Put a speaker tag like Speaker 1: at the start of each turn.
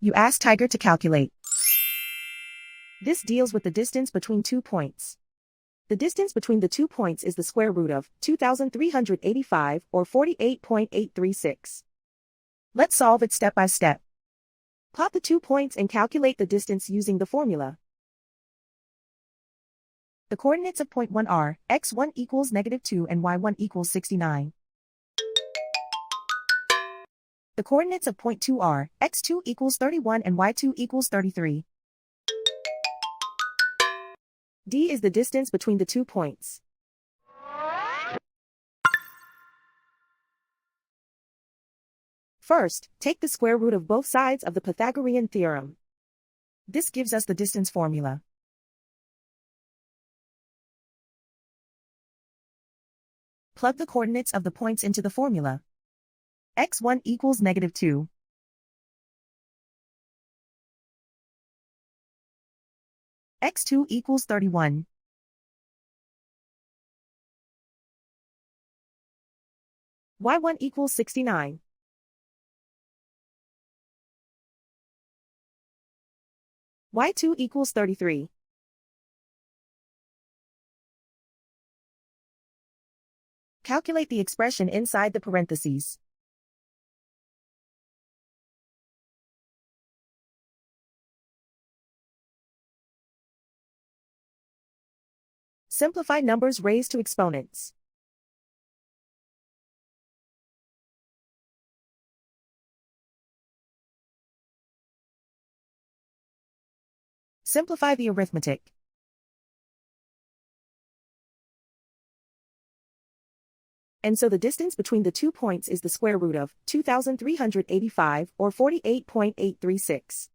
Speaker 1: You ask Tiger to calculate. This deals with the distance between 2 points. The distance between the 2 points is the square root of 2,385 or 48.836. Let's solve it step by step. Plot the 2 points and calculate the distance using the formula. The coordinates of point 1 are x1 equals -2 and y1 equals 69. The coordinates of point 2 are x2 equals 31 and y2 equals 33. D is the distance between the 2 points. First, take the square root of both sides of the Pythagorean theorem. This gives us the distance formula. Plug the coordinates of the points into the formula. x1 equals -2. x2 equals 31. y1 equals 69. y2 equals 33. Calculate the expression inside the parentheses. Simplify numbers raised to exponents. Simplify the arithmetic. And so the distance between the 2 points is the square root of 2,385 or 48.836.